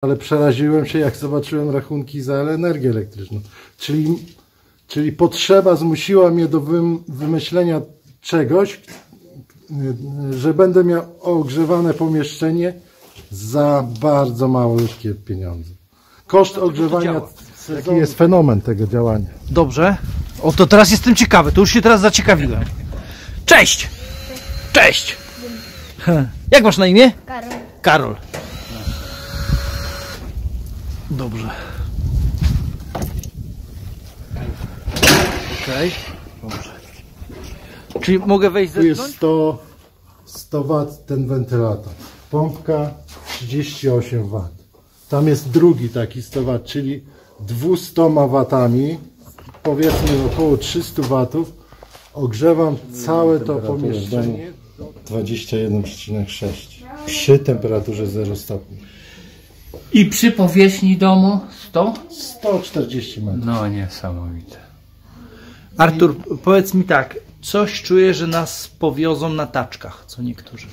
Ale przeraziłem się, jak zobaczyłem rachunki za energię elektryczną. Czyli potrzeba zmusiła mnie do wymyślenia czegoś, że będę miał ogrzewane pomieszczenie za bardzo malutkie pieniądze. Koszt ogrzewania, jaki jest fenomen tego działania. Dobrze. O, to teraz jestem ciekawy, to już się teraz zaciekawiłem. Cześć! Cześć! Jak masz na imię? Karol. Karol. Dobrze. Okej. Dobrze. Czyli mogę wejść Tu jest zewnątrz? 100 W ten wentylator. Pompka 38 W. Tam jest drugi taki 100 W, czyli 200 W, powiedzmy około 300 W. Ogrzewam całe to pomieszczenie 21,6 przy temperaturze 0 stopni. I przy powierzchni domu 100? 140 metrów. No niesamowite. Artur, powiedz mi tak. Coś czuję, że nas powiozą na taczkach, co niektórzy.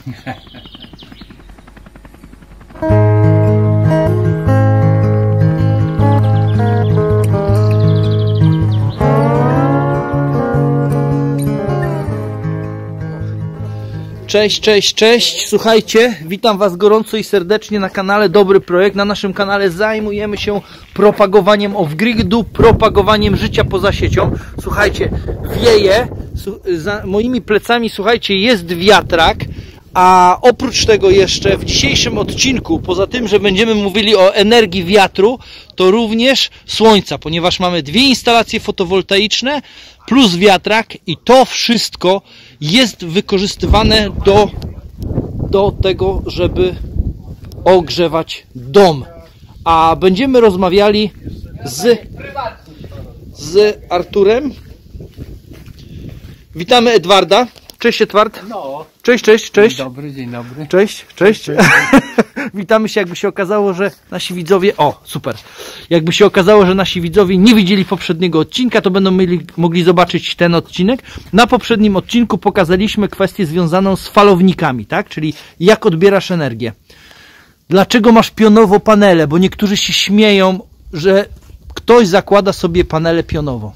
Cześć, cześć, cześć. Słuchajcie, witam Was gorąco i serdecznie na kanale Dobry Projekt. Na naszym kanale zajmujemy się propagowaniem off-gridu, propagowaniem życia poza siecią. Słuchajcie, wieje, za moimi plecami, słuchajcie, jest wiatrak. A oprócz tego jeszcze w dzisiejszym odcinku, poza tym, że będziemy mówili o energii wiatru, to również słońca, ponieważ mamy dwie instalacje fotowoltaiczne plus wiatrak i to wszystko jest wykorzystywane do tego, żeby ogrzewać dom. A będziemy rozmawiali z Arturem. Witamy Edwarda. Cześć Edward. No. Cześć, cześć, cześć. Dzień dobry, dzień dobry. Cześć, cześć. Witamy się, jakby się okazało, że nasi widzowie... O, super. Jakby się okazało, że nasi widzowie nie widzieli poprzedniego odcinka, to będą mogli zobaczyć ten odcinek. Na poprzednim odcinku pokazaliśmy kwestię związaną z falownikami, tak? Czyli jak odbierasz energię. Dlaczego masz pionowo panele? Bo niektórzy się śmieją, że ktoś zakłada sobie panele pionowo.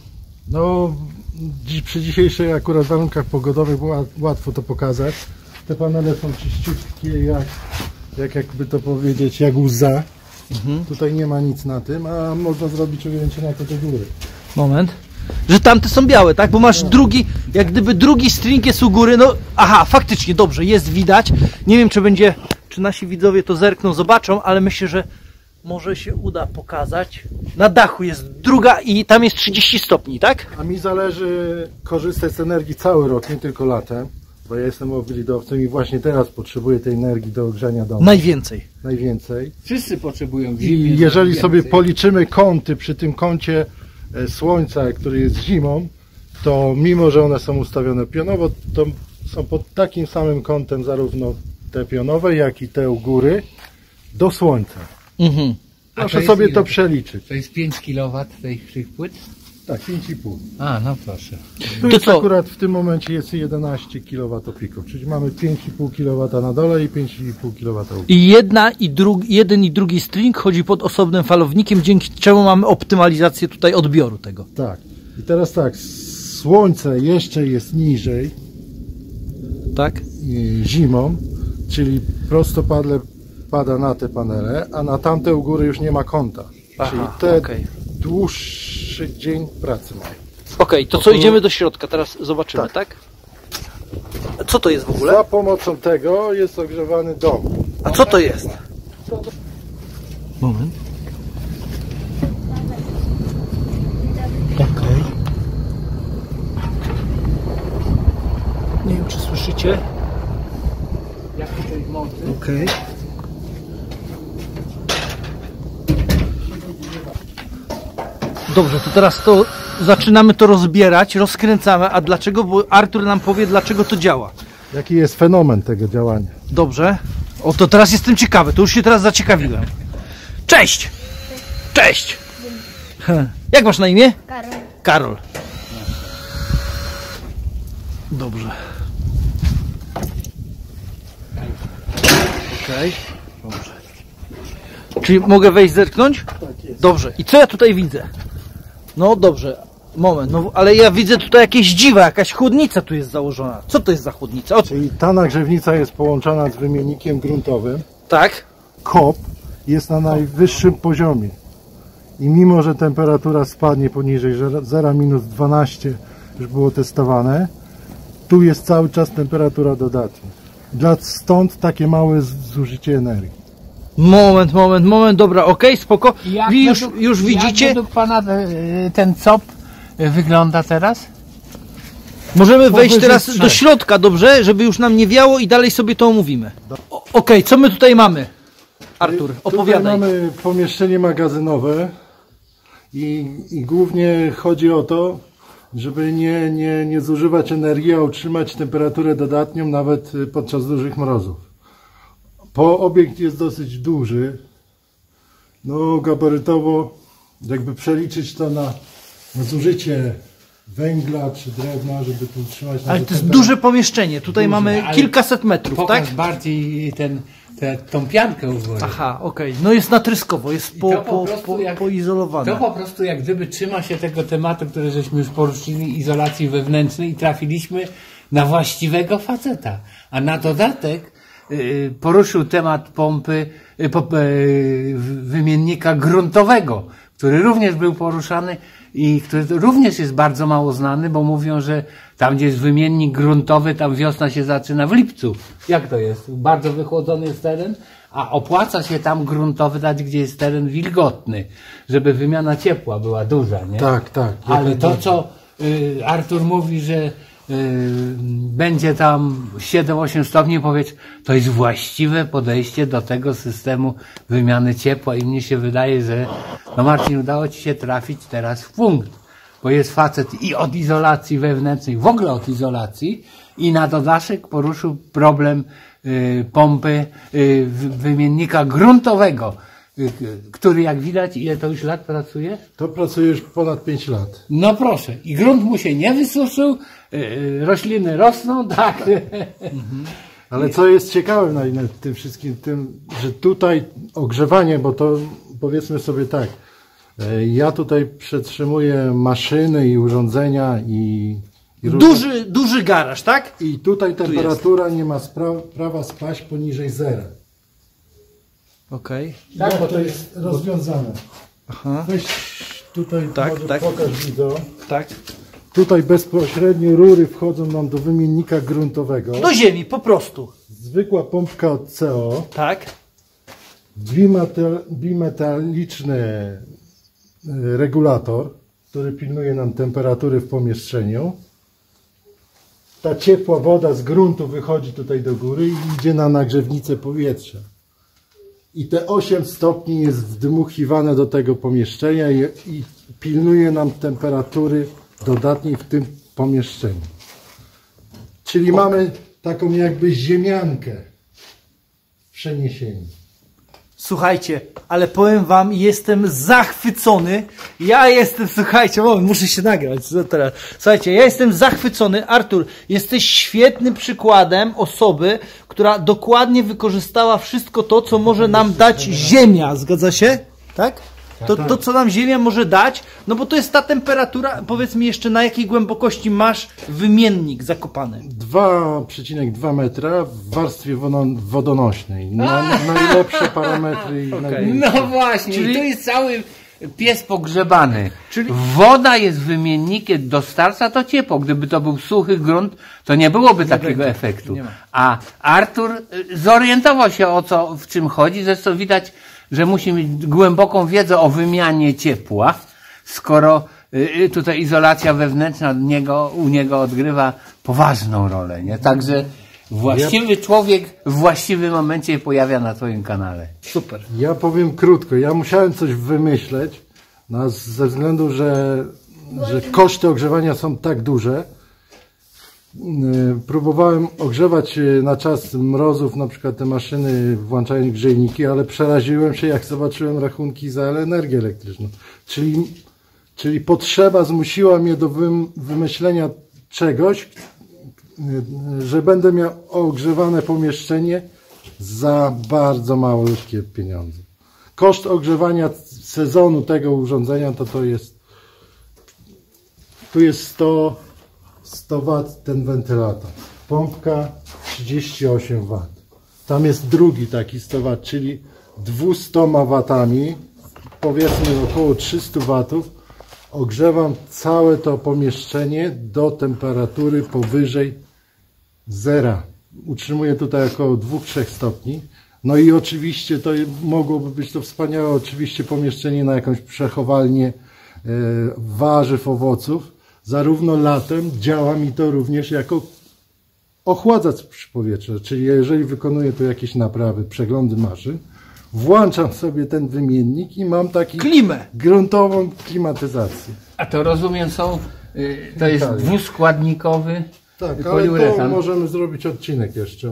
No, przy dzisiejszych akurat warunkach pogodowych było łatwo to pokazać. Te panele są czyściutkie, jakby to powiedzieć, jak łza. Tutaj nie ma nic na tym, a można zrobić ujęcie na to do góry. Moment. Że tamte są białe, tak? Bo masz drugi, jak gdyby drugi string jest u góry, no aha, faktycznie, dobrze, jest widać. Nie wiem, czy nasi widzowie to zerkną, zobaczą, ale myślę, że może się uda pokazać. Na dachu jest druga i tam jest 30 stopni, tak? A mi zależy korzystać z energii cały rok, nie tylko latem, bo ja jestem off-gridowcem i właśnie teraz potrzebuję tej energii do ogrzania domu. Najwięcej. Wszyscy potrzebują w I zimie. jeżeli sobie policzymy kąty przy tym kącie słońca, który jest zimą, to mimo, że one są ustawione pionowo, to są pod takim samym kątem zarówno te pionowe, jak i te u góry do słońca. Mhm. Proszę sobie to przeliczyć. To jest 5 kW tych płyt? Tak, 5,5. A, no proszę. Tu To jest co? akurat w tym momencie jest 11 kWp, czyli mamy 5,5 kW na dole i 5,5 kW u góry. I jeden i drugi string chodzi pod osobnym falownikiem, dzięki czemu mamy optymalizację tutaj odbioru tego. Tak. I teraz tak, słońce jeszcze jest Tak? zimą, czyli prostopadle pada na te panele, a na tamte u góry już nie ma kąta. Czyli te dłuższy dzień pracy mają. Okej, to co, idziemy do środka, teraz zobaczymy, tak? Co to jest w ogóle? Za pomocą tego jest ogrzewany dom. A co to jest? Moment. Okej. Nie wiem, czy słyszycie. Jak tutaj mocy? Okej. Dobrze, to teraz to zaczynamy to rozbierać, rozkręcamy. A dlaczego? Bo Artur nam powie, dlaczego to działa. Jaki jest fenomen tego działania? Dobrze. O, to teraz jestem ciekawy, to już się teraz zaciekawiłem. Cześć! Cześć! Jak masz na imię? Karol. Karol. Dobrze. Okej. Dobrze. Czyli mogę wejść, zerknąć? Tak jest. Dobrze. I co ja tutaj widzę? No dobrze. Moment, no ale ja widzę tutaj jakieś dziwa, jakaś chłodnica tu jest założona. Co to jest za chłodnica? O, Czyli ta nagrzewnica jest połączona z wymiennikiem gruntowym. tak? Kop jest na najwyższym poziomie. I mimo, że temperatura spadnie poniżej 0 minus 12, już było testowane, tu jest cały czas temperatura dodatnia. Stąd takie małe zużycie energii. Moment, dobra, okej, spoko. Jak Już widzicie? Jak według pana ten COP wygląda teraz? Możemy wejść Powyżej teraz 3. do środka, dobrze? Żeby już nam nie wiało i dalej sobie to omówimy. Okej, co my tutaj mamy? Artur, opowiadaj. Tutaj mamy pomieszczenie magazynowe i głównie chodzi o to, żeby nie zużywać energii, a utrzymać temperaturę dodatnią nawet podczas dużych mrozów. Obiekt jest dosyć duży, no gabarytowo, jakby przeliczyć to na zużycie węgla czy drewna, żeby tu utrzymać... Ale to jest duże pomieszczenie, tutaj mamy ale kilkaset metrów, Pokaż tak? bardziej tą piankę u góry. Aha, okej. No jest natryskowo, jest To po prostu poizolowane. To po prostu jak gdyby trzyma się tego tematu, który żeśmy już poruszyli, izolacji wewnętrznej i trafiliśmy na właściwego faceta. A na dodatek poruszył temat pompy, wymiennika gruntowego, który również był poruszany i który również jest bardzo mało znany, bo mówią, że tam gdzie jest wymiennik gruntowy, tam wiosna się zaczyna w lipcu. Jak to jest? Bardzo wychłodzony jest teren, a opłaca się tam gruntowy dać, gdzie jest teren wilgotny, żeby wymiana ciepła była duża, nie? Tak. Ale to, co Artur mówi, że będzie tam 7-8 stopni, powiedz, to jest właściwe podejście do tego systemu wymiany ciepła i mnie się wydaje, że no Marcin, udało ci się trafić teraz w punkt, bo jest facet i od izolacji wewnętrznej, w ogóle od izolacji i na dodatek poruszył problem pompy wymiennika gruntowego, który jak widać, ile to już lat pracuje? To pracuje już ponad 5 lat. No proszę, i grunt mu się nie wysuszył, rośliny rosną, tak. Ale co jest ciekawe na tym wszystkim, że tutaj ogrzewanie, bo to powiedzmy sobie tak, ja tutaj przetrzymuję maszyny i urządzenia i Duży garaż, tak? i tutaj temperatura nie ma prawa spaść poniżej zera. Okej. Tak, bo to jest rozwiązane. Aha. Weź tutaj, Tak, może tak. pokaż widzom. Tak. Tutaj bezpośrednio rury wchodzą nam do wymiennika gruntowego. Do ziemi, po prostu. Zwykła pompka od CO. Tak. Bimetaliczny regulator, który pilnuje nam temperatury w pomieszczeniu. Ta ciepła woda z gruntu wychodzi tutaj do góry i idzie na nagrzewnicę powietrza. I te 8 stopni jest wdmuchiwane do tego pomieszczenia i pilnuje nam temperatury dodatniej w tym pomieszczeniu. Czyli mamy taką jakby ziemiankę w przeniesieniu. Słuchajcie, ale powiem wam, jestem zachwycony. Słuchajcie, muszę się nagrać. Co teraz? Słuchajcie, ja jestem zachwycony. Artur, jesteś świetnym przykładem osoby, która dokładnie wykorzystała wszystko to, co może nam dać Ziemia. Zgadza się? Tak? To, co nam Ziemia może dać, no bo to jest ta temperatura, powiedz mi jeszcze, na jakiej głębokości masz wymiennik zakopany? 2,2 metra w warstwie wodonośnej. Najlepsze parametry. I No właśnie, Czyli- tu jest cały pies pogrzebany. Czyli- Woda jest wymiennikiem, dostarcza to ciepło. Gdyby to był suchy grunt, to nie byłoby takiego efektu. Nie ma. A Artur zorientował się, w czym chodzi. Zresztą widać, że musi mieć głęboką wiedzę o wymianie ciepła, skoro tutaj izolacja wewnętrzna u niego odgrywa poważną rolę. Nie? Także właściwy człowiek w właściwym momencie pojawia na twoim kanale. Super. Ja powiem krótko. Ja musiałem coś wymyśleć ze względu, że koszty ogrzewania są tak duże. Próbowałem ogrzewać na czas mrozów, na przykład te maszyny włączają grzejniki, ale przeraziłem się, jak zobaczyłem rachunki za energię elektryczną. Czyli potrzeba zmusiła mnie do wymyślenia czegoś, że będę miał ogrzewane pomieszczenie za bardzo małe pieniądze. koszt ogrzewania sezonu tego urządzenia to jest, tu jest 100 W ten wentylator. Pompka 38 W. Tam jest drugi taki 100 W, czyli 200 W, powiedzmy około 300 W, ogrzewam całe to pomieszczenie do temperatury powyżej zera. Utrzymuję tutaj około 2-3 stopni. No i oczywiście to mogłoby być to wspaniałe oczywiście pomieszczenie na jakąś przechowalnię warzyw, owoców. Zarówno latem działa mi to również jako ochładzacz powietrza, czyli jeżeli wykonuję tu jakieś naprawy, przeglądy maszyn, włączam sobie ten wymiennik i mam taki Klimę. gruntową klimatyzację. A to rozumiem to jest dwuskładnikowy Tak, ale to poliuretan. możemy zrobić odcinek jeszcze.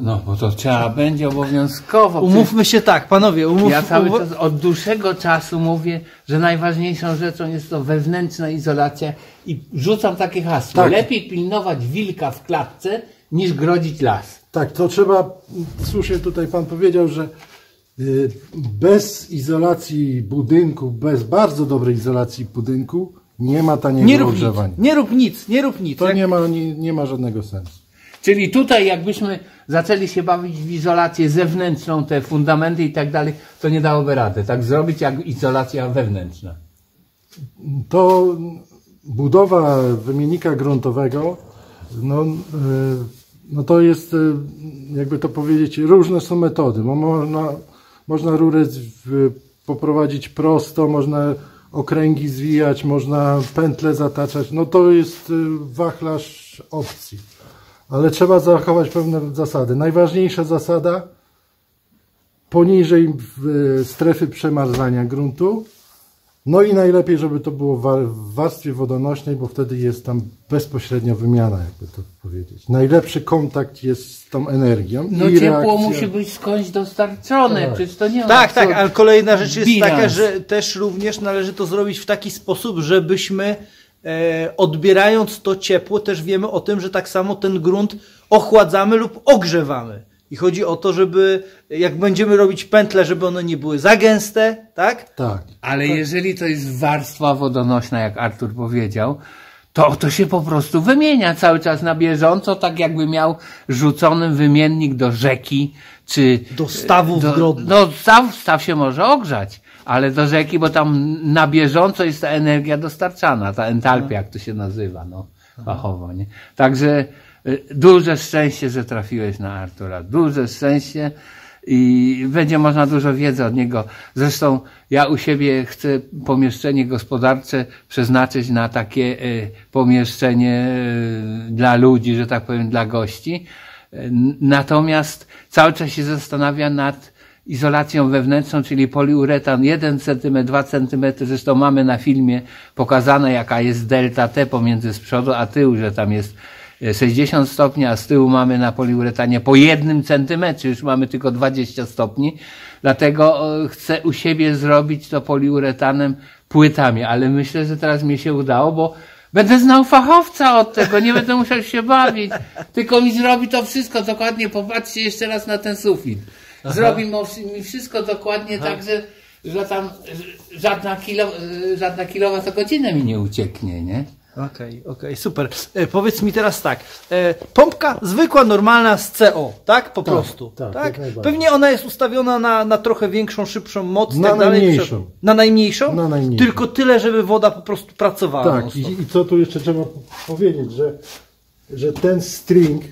No bo to trzeba będzie obowiązkowo. Umówmy się tak, panowie. Ja cały czas od dłuższego czasu mówię, że najważniejszą rzeczą jest to wewnętrzna izolacja i rzucam takie hasło. Tak. Lepiej pilnować wilka w klatce niż grodzić las. Tak, to trzeba, słusznie tutaj pan powiedział, że bez izolacji budynku, bez bardzo dobrej izolacji budynku nie ma taniego ogrzewania. Nie rób nic. To nie ma żadnego sensu. Czyli tutaj jakbyśmy zaczęli się bawić w izolację zewnętrzną, te fundamenty i tak dalej, to nie dałoby rady tak zrobić jak izolacja wewnętrzna. To budowa wymiennika gruntowego, no to jest, jakby to powiedzieć, różne są metody. Można rurę poprowadzić prosto, można okręgi zwijać, można pętle zataczać. No to jest wachlarz opcji. Ale trzeba zachować pewne zasady. Najważniejsza zasada poniżej strefy przemarzania gruntu. No i najlepiej, żeby to było w warstwie wodonośnej, bo wtedy jest tam bezpośrednia wymiana, jakby to powiedzieć. Najlepszy kontakt jest z tą energią. No i ciepło reakcja... musi być skądś dostarczone, Tak. przecież to nie ma Tak, ale kolejna rzecz jest bilans. taka, że też również należy to zrobić w taki sposób, żebyśmy odbierając to ciepło też wiemy o tym, że tak samo ten grunt ochładzamy lub ogrzewamy. I chodzi o to, żeby jak będziemy robić pętle, żeby one nie były za gęste, tak? Tak. Ale jeżeli to jest warstwa wodonośna, jak Artur powiedział, to się po prostu wymienia cały czas na bieżąco, tak jakby miał rzucony wymiennik do rzeki, czy Do stawu w Grodnie. No staw się może ogrzać, ale do rzeki, bo tam na bieżąco jest ta energia dostarczana, ta entalpia, jak to się nazywa, no, fachowo, nie? Także duże szczęście, że trafiłeś na Artura, duże szczęście i będzie można dużo wiedzy od niego. Zresztą ja u siebie chcę pomieszczenie gospodarcze przeznaczyć na takie pomieszczenie dla ludzi, że tak powiem, dla gości. Natomiast cały czas się zastanawia nad izolacją wewnętrzną, czyli poliuretan 1 cm, 2 cm. Zresztą mamy na filmie pokazane, jaka jest delta T pomiędzy z przodu a tyłu, że tam jest 60 stopni, a z tyłu mamy na poliuretanie po 1 centymetrze, już mamy tylko 20 stopni. Dlatego chcę u siebie zrobić to poliuretanem płytami, ale myślę, że teraz mi się udało, bo będę znał fachowca od tego, nie będę musiał się bawić, tylko mi zrobi to wszystko dokładnie. Popatrzcie jeszcze raz na ten sufit. Zrobi mi wszystko dokładnie tak, że tam żadna kilowatogodzina mi nie ucieknie, nie? Okej, super. Powiedz mi teraz tak, pompka zwykła, normalna z CO, tak? Po prostu. tak, Tak? jak najbardziej. Pewnie ona jest ustawiona na trochę większą, szybszą moc. Na tak dalej. najmniejszą. Na najmniejszą? Na najmniejszą. Tylko tyle, żeby woda po prostu pracowała. Tak, i co tu jeszcze trzeba powiedzieć, że ten string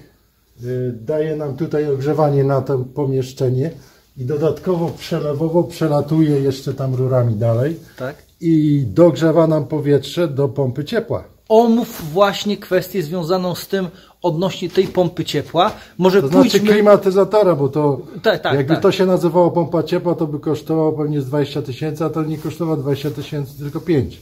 daje nam tutaj ogrzewanie na to pomieszczenie i dodatkowo przelewowo przelatuje jeszcze tam rurami dalej Tak. i dogrzewa nam powietrze do pompy ciepła. Omów właśnie kwestię związaną z tym odnośnie tej pompy ciepła. Może To znaczy pójdźmy... klimatyzatora, bo to jakby tak. to się nazywało pompa ciepła, to by kosztowało pewnie z 20 000, a to nie kosztowało 20 000, tylko 5.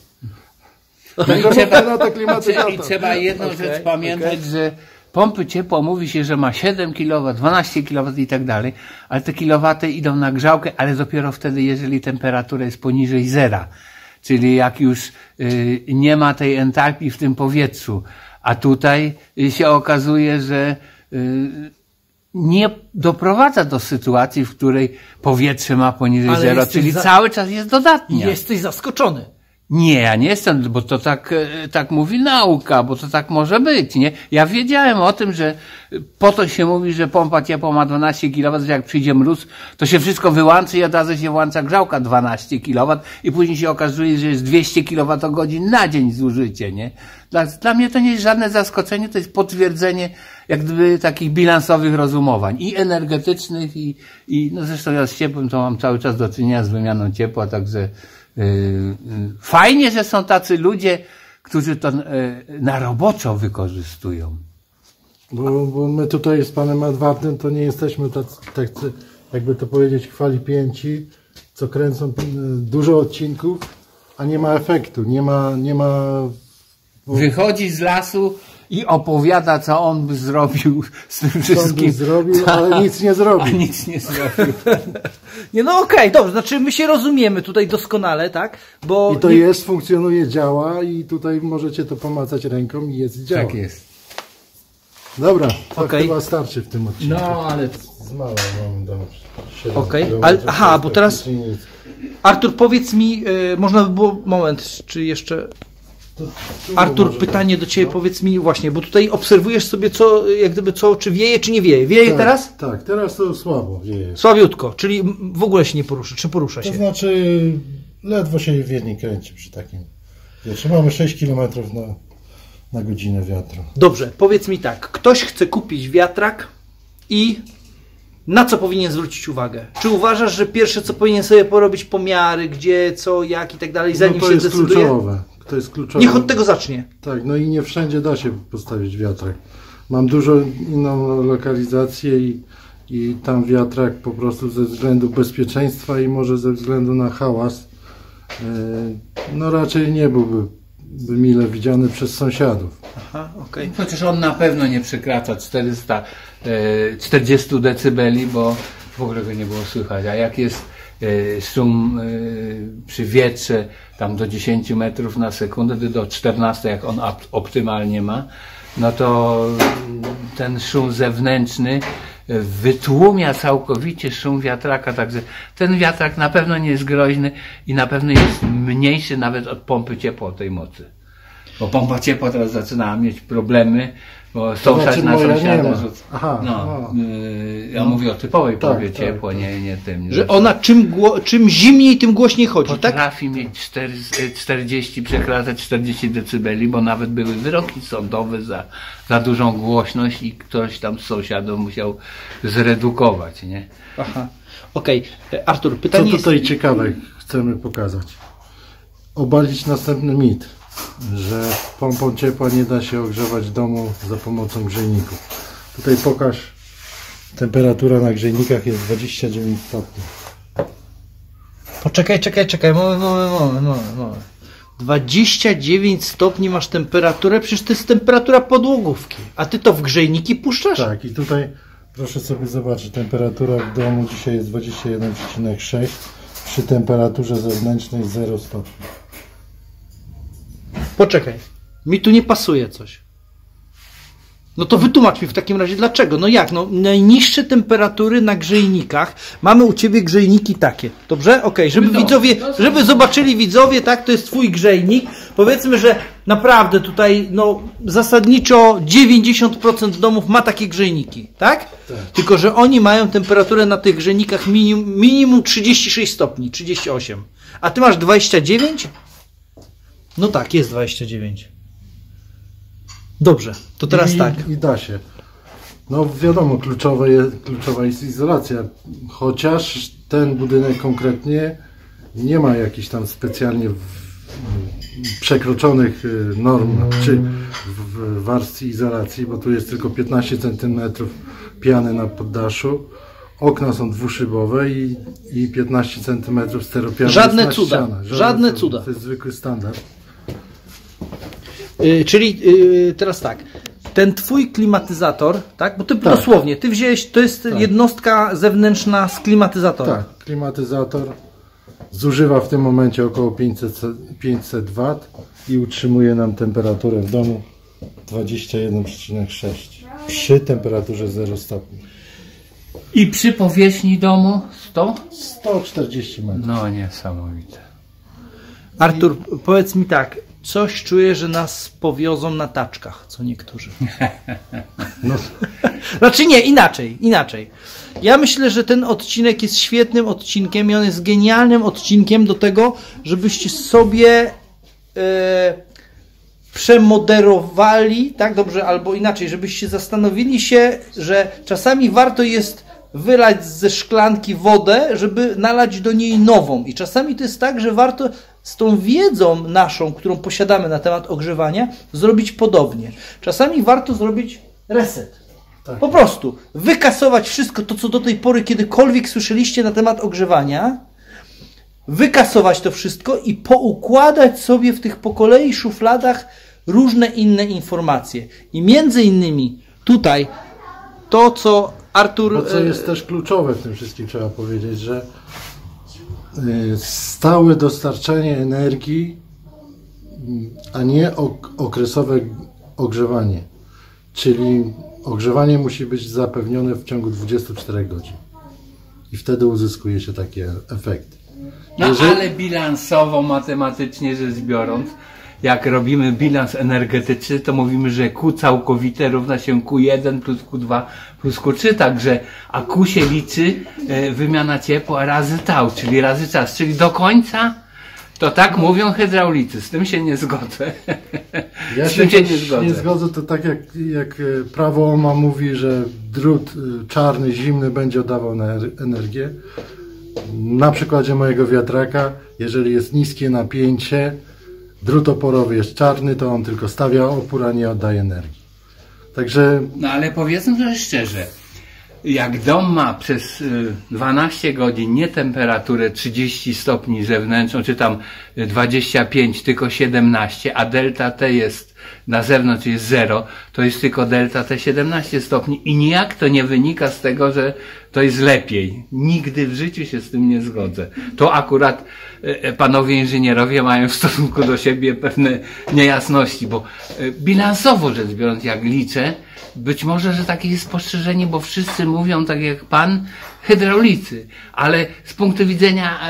I trzeba jedną rzecz pamiętać, że pompy ciepła mówi się, że ma 7 kW, 12 kW i tak dalej, ale te kilowaty idą na grzałkę, ale dopiero wtedy, jeżeli temperatura jest poniżej zera. Czyli jak już nie ma tej entalpii w tym powietrzu. A tutaj się okazuje, że nie doprowadza do sytuacji, w której powietrze ma poniżej Ale zera, jesteś czyli cały czas jest dodatnia. Jesteś zaskoczony. Nie, ja nie jestem, bo to tak mówi nauka, bo to tak może być, nie? Ja wiedziałem o tym, że po to się mówi, że pompa ciepła ma 12 kW, że jak przyjdzie mróz, to się wszystko wyłączy i od razu się włącza grzałka 12 kW i później się okazuje, że jest 200 kWh na dzień zużycie, nie? Dla mnie to nie jest żadne zaskoczenie, to jest potwierdzenie jak gdyby takich bilansowych rozumowań i energetycznych i no zresztą ja z ciepłem to mam cały czas do czynienia z wymianą ciepła, także fajnie, że są tacy ludzie, którzy to na roboczo wykorzystują. Bo my tutaj z panem Edwardem to nie jesteśmy tacy, jakby to powiedzieć, chwalipięci, co kręcą dużo odcinków, a nie ma efektu, nie ma... Wychodzi z lasu i opowiada, co on by zrobił z tym Co on wszystkim. by zrobił, ale nic nie A zrobił. nic nie zrobił. Nie, no okej, dobrze, znaczy my się rozumiemy tutaj doskonale, tak? Bo I to jest, funkcjonuje, działa i tutaj możecie to pomacać ręką i jest, działa. Tak jest. Dobra, to Okej. chyba starczy w tym odcinku. No, ale Z mała mam do 7 Okej, kilometrów, ale- aha, to bo teraz- praktycznie nic. Artur, powiedz mi, można by było, moment, czy jeszcze... Artur, może pytanie do Ciebie, powiedz mi właśnie, bo tutaj obserwujesz sobie co, jak gdyby co, czy wieje, czy nie wieje. Wieje tak, teraz? Tak, teraz to słabo wieje. Słabiutko, czyli w ogóle się nie porusza, czy porusza To się? znaczy ledwo się wiernik kręci przy takim wietrze. Mamy 6 km na godzinę wiatru. Dobrze, powiedz mi tak, ktoś chce kupić wiatrak i na co powinien zwrócić uwagę? Czy uważasz, że pierwsze co powinien sobie porobić pomiary, gdzie, co, jak i tak dalej, zanim to się jest decyduje? kluczowe. To jest kluczowe. Niech od tego zacznie. Tak, no i nie wszędzie da się postawić wiatrak. Mam dużo inną lokalizację i tam wiatrak po prostu ze względu bezpieczeństwa i może ze względu na hałas no raczej nie byłby mile widziany przez sąsiadów. Aha, okej. chociaż on na pewno nie przekracza 40 decybeli, bo w ogóle go nie było słychać. A jak jest szum przy wietrze tam do 10 metrów na sekundę, do 14, jak on optymalnie ma, no to ten szum zewnętrzny wytłumia całkowicie szum wiatraka, także ten wiatrak na pewno nie jest groźny i na pewno jest mniejszy nawet od pompy ciepła tej mocy. Bo pompa ciepła teraz zaczyna mieć problemy, bo sąsiad znaczy na moja nie sąsiada ma. rzuca. Aha, No, ja mówię o typowej Tak, pompie tak, ciepła, tak. nie tym. Że ona czym zimniej, tym głośniej chodzi, tak? potrafi mieć 40, przekraczać 40 decybeli, bo nawet były wyroki sądowe za dużą głośność i ktoś tam z sąsiadów musiał zredukować, nie? Aha. Okej. Artur, Co pytanie jest... tutaj ciekawe chcemy pokazać? Obalić następny mit, że pompą ciepła nie da się ogrzewać domu za pomocą grzejników. Tutaj pokaż, temperatura na grzejnikach jest 29 stopni. Poczekaj, moment. 29 stopni masz temperaturę, przecież to jest temperatura podłogówki. A ty to w grzejniki puszczasz? Tak, i tutaj proszę sobie zobaczyć, temperatura w domu dzisiaj jest 21,6 przy temperaturze zewnętrznej 0 stopni. Poczekaj, mi tu nie pasuje coś. No to wytłumacz mi w takim razie dlaczego. No jak? No najniższe temperatury na grzejnikach. Mamy u Ciebie grzejniki takie. Dobrze? Okej, żeby zobaczyli widzowie, tak, to jest Twój grzejnik. Powiedzmy, że naprawdę tutaj, no zasadniczo 90% domów ma takie grzejniki, tak? Tylko, że oni mają temperaturę na tych grzejnikach minimum 36 stopni, 38. A Ty masz 29? No tak, jest 29. Dobrze, to teraz tak. I da się. No wiadomo, kluczowa jest izolacja, chociaż ten budynek konkretnie nie ma jakichś tam specjalnie przekroczonych norm czy w warstwie izolacji, bo tu jest tylko 15 cm piany na poddaszu. Okna są dwuszybowe i 15 cm steropianu. Żadne jest na cuda. ścianach. Żadne cuda. To jest zwykły standard. Czyli teraz tak, ten Twój klimatyzator, tak? Bo Ty dosłownie, Ty wziąłeś, to jest jednostka zewnętrzna z klimatyzatora. Tak, klimatyzator zużywa w tym momencie około 500 W i utrzymuje nam temperaturę w domu 21,6 przy temperaturze 0 stopni. I przy powierzchni domu 140 metrów. No niesamowite. Artur, powiedz mi tak, coś czuję, że nas powiozą na taczkach, co niektórzy. No, Znaczy nie, inaczej. Ja myślę, że ten odcinek jest świetnym odcinkiem i on jest genialnym odcinkiem do tego, żebyście sobie przemoderowali, tak dobrze, albo inaczej, żebyście zastanowili się, że czasami warto jest wylać ze szklanki wodę, żeby nalać do niej nową. I czasami to jest tak, że warto z tą wiedzą naszą, którą posiadamy na temat ogrzewania, zrobić podobnie. Czasami warto zrobić reset. tak. Po prostu wykasować wszystko to, co do tej pory kiedykolwiek słyszeliście na temat ogrzewania, wykasować to wszystko i poukładać sobie w tych po kolei szufladach różne inne informacje. I między innymi tutaj to, co Artur... Bo co jest też kluczowe w tym wszystkim, trzeba powiedzieć, że stałe dostarczanie energii, a nie okresowe ogrzewanie. Czyli ogrzewanie musi być zapewnione w ciągu 24 godzin. I wtedy uzyskuje się taki efekt. No ale bilansowo, matematycznie rzecz biorąc, jak robimy bilans energetyczny, to mówimy, że Q całkowite równa się Q1 plus Q2 plus Q3, także a Q się liczy wymiana ciepła razy tau, czyli razy czas, czyli do końca to tak mówią hydraulicy, z tym się nie zgodzę. Ja się nie zgodzę, to tak jak prawo Ohma mówi, że drut czarny, zimny będzie oddawał energię. Na przykładzie mojego wiatraka, jeżeli jest niskie napięcie, drut oporowy jest czarny, to on tylko stawia opór, a nie oddaje energii. Także... No ale powiedzmy sobie szczerze, jak dom ma przez 12 godzin nie temperaturę 30 stopni zewnętrzną, czy tam 25, tylko 17, a delta T jest na zewnątrz jest 0, to jest tylko delta T 17 stopni i nijak to nie wynika z tego, że to jest lepiej. Nigdy w życiu się z tym nie zgodzę. To akurat panowie inżynierowie mają w stosunku do siebie pewne niejasności, bo bilansowo rzecz biorąc, jak liczę, być może, że takie jest spostrzeżenie, bo wszyscy mówią tak jak pan, hydraulicy, ale z punktu widzenia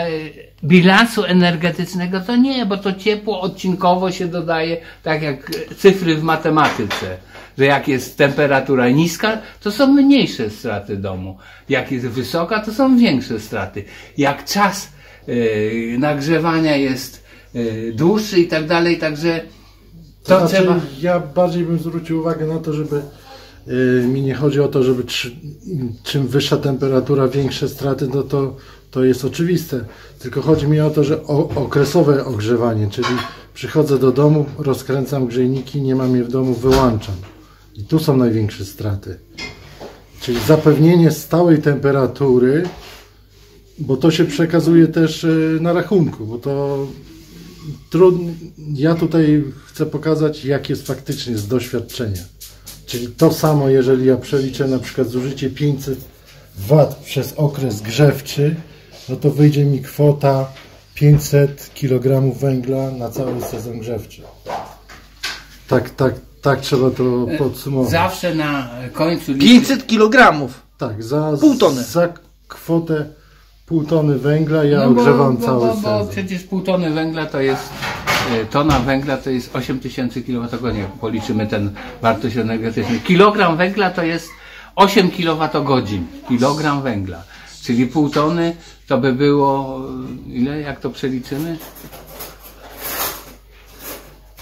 bilansu energetycznego to nie, bo to ciepło odcinkowo się dodaje, tak jak cyfry w matematyce, że jak jest temperatura niska, to są mniejsze straty domu, jak jest wysoka, to są większe straty. Jak czas nagrzewania jest dłuższy i tak dalej, także to znaczy, trzeba... Ja bardziej bym zwrócił uwagę na to, żeby mi nie chodzi o to, żeby czym wyższa temperatura, większe straty, no to jest oczywiste. Tylko chodzi mi o to, że okresowe ogrzewanie, czyli przychodzę do domu, rozkręcam grzejniki, nie mam je w domu, wyłączam. I tu są największe straty. Czyli zapewnienie stałej temperatury, bo to się przekazuje też na rachunku, bo to trudno. Ja tutaj chcę pokazać, jak jest faktycznie z doświadczenia. Czyli to samo, jeżeli ja przeliczę na przykład zużycie 500 W przez okres grzewczy, no to wyjdzie mi kwota 500 kg węgla na cały sezon grzewczy. Tak trzeba to podsumować. Zawsze na końcu... 500 kg! Tak, pół tony. Za kwotę pół tony węgla ja ogrzewam cały sezon. Bo przecież pół tony węgla to jest, tona węgla to jest 8000 kWh, policzymy ten wartość energetyczną. Kilogram węgla to jest 8 kWh, kilogram węgla. Czyli pół tony to by było, ile, jak to przeliczymy?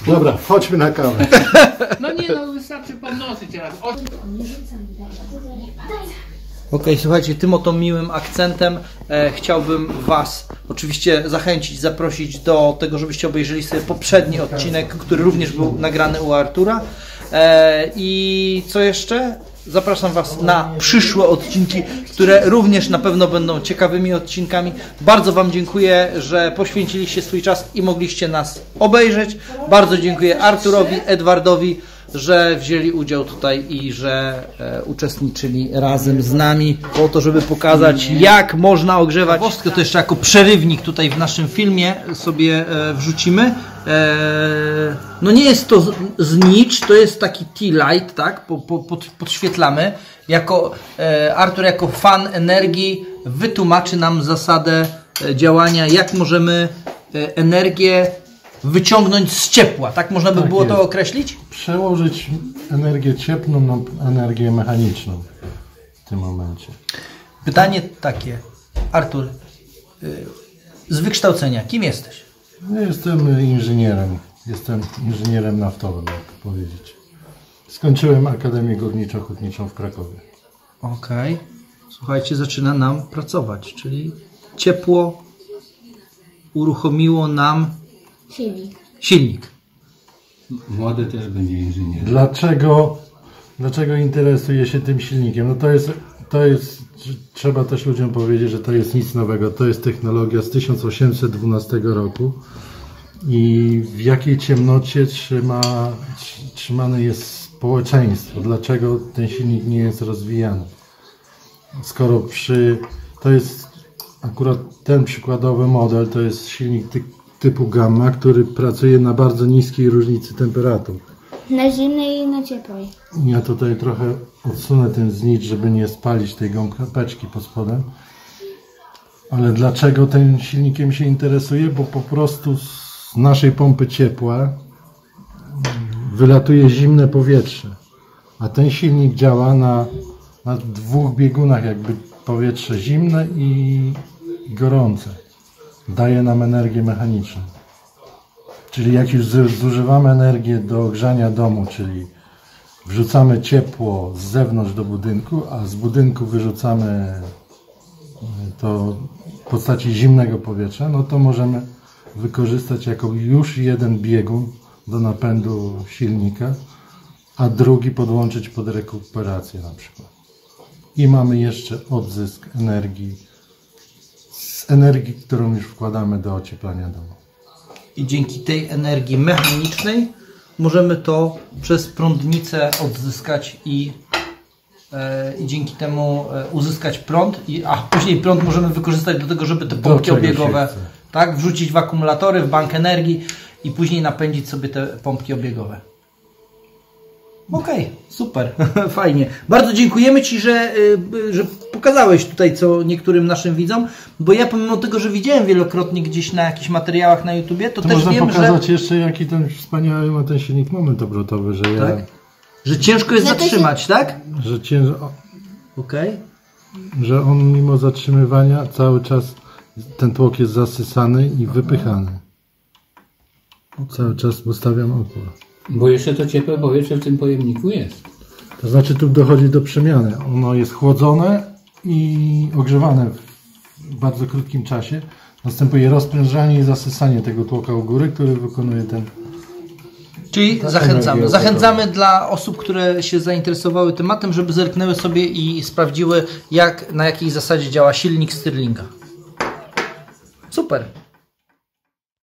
Dobra, chodźmy na kawę. No nie, no wystarczy pomnożyć raz. Okej, słuchajcie, tym oto miłym akcentem chciałbym Was oczywiście zachęcić, zaprosić do tego, żebyście obejrzeli sobie poprzedni odcinek, który również był nagrany u Artura. I co jeszcze? Zapraszam Was na przyszłe odcinki, które również na pewno będą ciekawymi odcinkami. Bardzo Wam dziękuję, że poświęciliście swój czas i mogliście nas obejrzeć. Bardzo dziękuję Arturowi, Edwardowi, że wzięli udział tutaj i że uczestniczyli razem z nami po to, żeby pokazać, jak można ogrzewać. To jeszcze jako przerywnik tutaj w naszym filmie sobie wrzucimy. no nie jest to znicz, to jest taki T-light, tak? Podświetlamy. Artur jako fan energii wytłumaczy nam zasadę działania, jak możemy energię wyciągnąć z ciepła, tak można by było to określić? Przełożyć energię cieplną na energię mechaniczną w tym momencie. Pytanie takie, Artur, z wykształcenia, kim jesteś? Ja jestem inżynierem. Jestem inżynierem naftowym, jak powiedzieć. Skończyłem Akademię Górniczo-Hutniczą w Krakowie. Okej. Słuchajcie, zaczyna nam pracować, czyli ciepło uruchomiło nam silnik. Młody też będzie inżynierem. Dlaczego interesuję się tym silnikiem? No to jest, trzeba też ludziom powiedzieć, że to jest nic nowego. To jest technologia z 1812 roku i w jakiej ciemnocie trzymane jest społeczeństwo. Dlaczego ten silnik nie jest rozwijany? Skoro to jest akurat ten przykładowy model, to jest silnik typu gamma, który pracuje na bardzo niskiej różnicy temperatur. Na zimnej i na ciepłej. Ja tutaj trochę odsunę ten znicz, żeby nie spalić tej gąbeczki pod spodem. Ale dlaczego tym silnikiem się interesuje? Bo po prostu z naszej pompy ciepła wylatuje zimne powietrze. A ten silnik działa na dwóch biegunach, jakby powietrze zimne i gorące. Daje nam energię mechaniczną. Czyli jak już zużywamy energię do ogrzania domu, czyli wrzucamy ciepło z zewnątrz do budynku, a z budynku wyrzucamy to w postaci zimnego powietrza, no to możemy wykorzystać jako już jeden biegun do napędu silnika, a drugi podłączyć pod rekuperację na przykład. I mamy jeszcze odzysk energii z energii, którą już wkładamy do ocieplania domu. I dzięki tej energii mechanicznej możemy to przez prądnicę odzyskać i dzięki temu uzyskać prąd, a później prąd możemy wykorzystać do tego, żeby te pompki obiegowe, tak, wrzucić w akumulatory, w bank energii i później napędzić sobie te pompki obiegowe. Okej, super, fajnie. Bardzo dziękujemy Ci, że pokazałeś tutaj co niektórym naszym widzom, bo ja pomimo tego, że widziałem wielokrotnie gdzieś na jakichś materiałach na YouTubie, to też można wiem, pokazać jeszcze, jaki ten wspaniały ma ten silnik moment obrotowy, że tak? Że ciężko jest zatrzymać, tak? Że on mimo zatrzymywania cały czas ten tłok jest zasysany i wypychany. Cały czas ustawiam opór. Bo jeszcze to ciepłe powietrze w tym pojemniku jest. To znaczy tu dochodzi do przemiany. Ono jest chłodzone i ogrzewane w bardzo krótkim czasie. Następuje rozprężanie i zasysanie tego tłoka u góry, który wykonuje ten... Czyli zachęcamy dla osób, które się zainteresowały tematem, żeby zerknęły sobie i sprawdziły, na jakiej zasadzie działa silnik Stirlinga. Super.